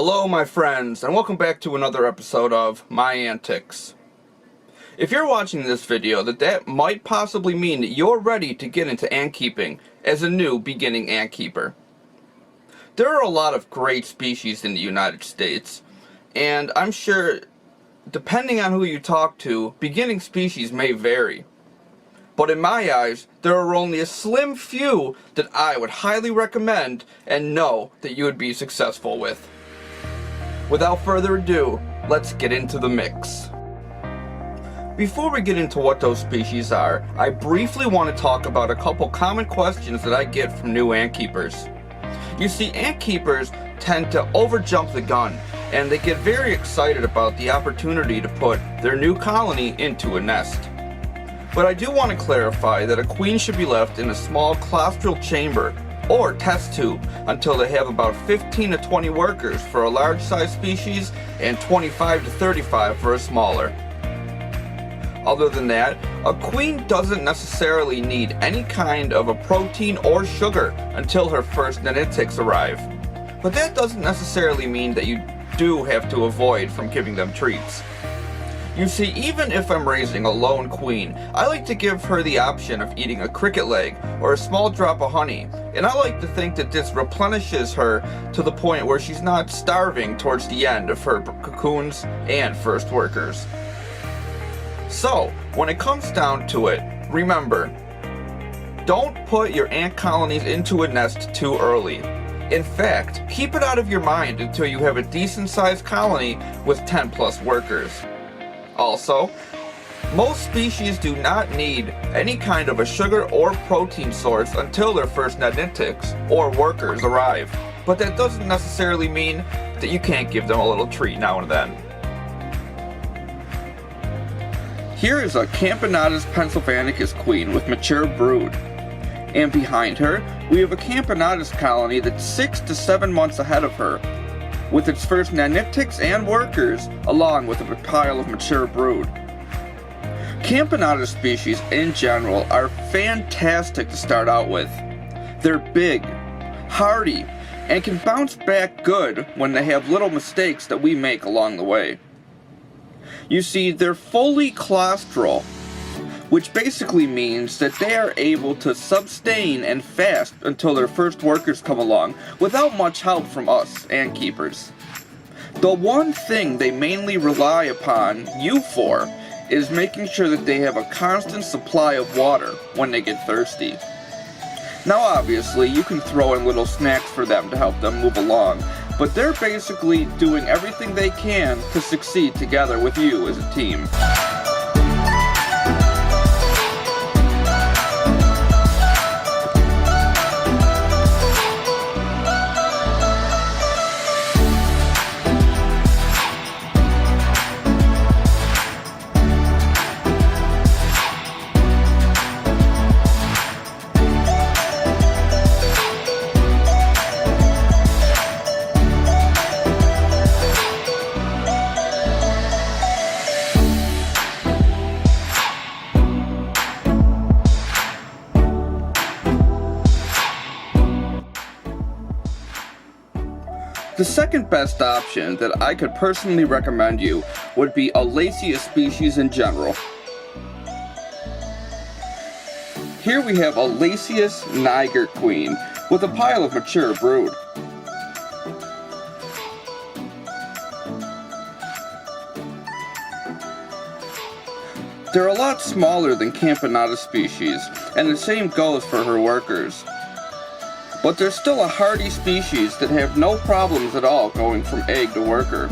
Hello my friends, and welcome back to another episode of My Antics. If you're watching this video, that might possibly mean that you're ready to get into ant keeping as a new beginning ant keeper. There are a lot of great species in the United States, and I'm sure, depending on who you talk to, beginning species may vary. But in my eyes, there are only a slim few that I would highly recommend and know that you would be successful with. Without further ado, let's get into the mix. Before we get into what those species are, I briefly want to talk about a couple common questions that I get from new ant keepers. You see, ant keepers tend to overjump the gun, and they get very excited about the opportunity to put their new colony into a nest. But I do want to clarify that a queen should be left in a small claustral chamber or test tube until they have about 15 to 20 workers for a large size species and 25 to 35 for a smaller. Other than that, a queen doesn't necessarily need any kind of a protein or sugar until her first nenitics arrive. But that doesn't necessarily mean that you do have to avoid from giving them treats. You see, even if I'm raising a lone queen, I like to give her the option of eating a cricket leg or a small drop of honey, and I like to think that this replenishes her to the point where she's not starving towards the end of her cocoons and first workers. So, when it comes down to it, remember, don't put your ant colonies into a nest too early. In fact, keep it out of your mind until you have a decent sized colony with 10 plus workers. Also, most species do not need any kind of a sugar or protein source until their first nenitics or workers arrive. But that doesn't necessarily mean that you can't give them a little treat now and then. Here is a Camponotus pennsylvanicus queen with mature brood. And behind her, we have a Camponotus colony that's 6 to 7 months ahead of her, with its first nenitics and workers, along with a pile of mature brood. Camponotus species in general are fantastic to start out with. They're big, hardy, and can bounce back good when they have little mistakes that we make along the way. You see, they're fully claustral, which basically means that they are able to sustain and fast until their first workers come along without much help from us ant keepers. The one thing they mainly rely upon you for is making sure that they have a constant supply of water when they get thirsty. Now obviously you can throw in little snacks for them to help them move along, but they're basically doing everything they can to succeed together with you as a team. The second best option that I could personally recommend you would be a Laziest species in general. Here we have a Laziest Niger queen with a pile of mature brood. They're a lot smaller than Camponotus species, and the same goes for her workers. But they're still a hardy species that have no problems at all going from egg to worker.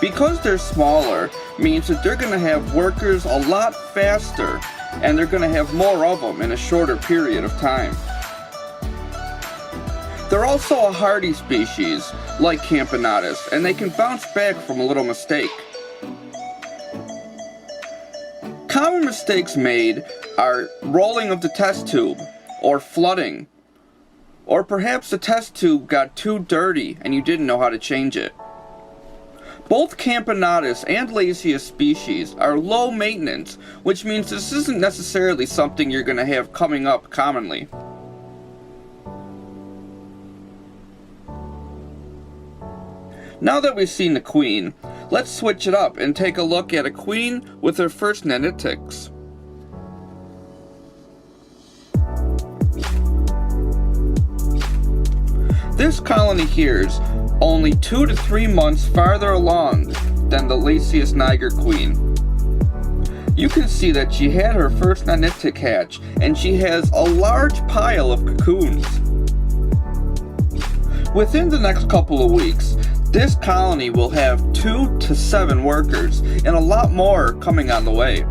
Because they're smaller means that they're going to have workers a lot faster, and they're going to have more of them in a shorter period of time. They're also a hardy species, like Camponotus, and they can bounce back from a little mistake. Common mistakes made are rolling of the test tube, or flooding, or perhaps the test tube got too dirty and you didn't know how to change it. Both Camponotus and Laziest species are low maintenance, which means this isn't necessarily something you're going to have coming up commonly. Now that we've seen the queen, let's switch it up and take a look at a queen with her first netted ticks. This colony here is only 2 to 3 months farther along than the Laziest Niger queen. You can see that she had her first netted tick hatch, and she has a large pile of cocoons. Within the next couple of weeks, this colony will have 2 to 7 workers, and a lot more coming on the way.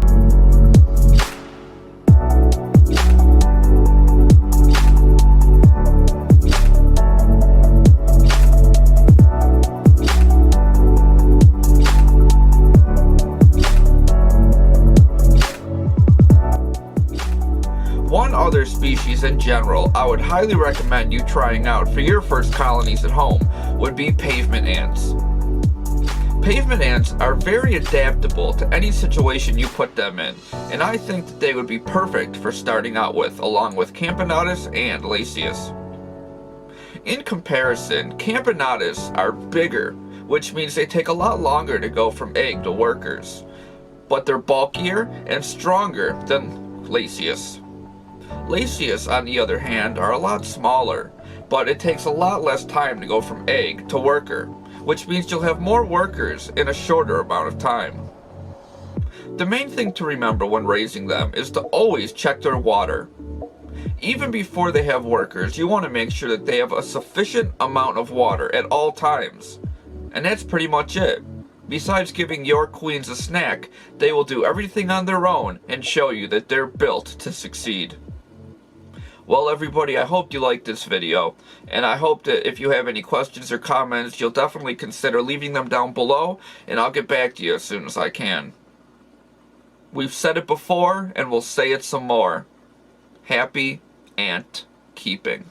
One other species in general I would highly recommend you trying out for your first colonies at home would be pavement ants. Pavement ants are very adaptable to any situation you put them in, and I think that they would be perfect for starting out with, along with Camponotus and Lasius. In comparison, Camponotus are bigger, which means they take a lot longer to go from egg to workers, but they're bulkier and stronger than Laziest. Laziest, on the other hand, are a lot smaller, but it takes a lot less time to go from egg to worker, which means you'll have more workers in a shorter amount of time. The main thing to remember when raising them is to always check their water. Even before they have workers, you want to make sure that they have a sufficient amount of water at all times. And that's pretty much it. Besides giving your queens a snack, they will do everything on their own and show you that they're built to succeed. Well, everybody, I hope you liked this video, and I hope that if you have any questions or comments, you'll definitely consider leaving them down below, and I'll get back to you as soon as I can. We've said it before, and we'll say it some more. Happy ant keeping.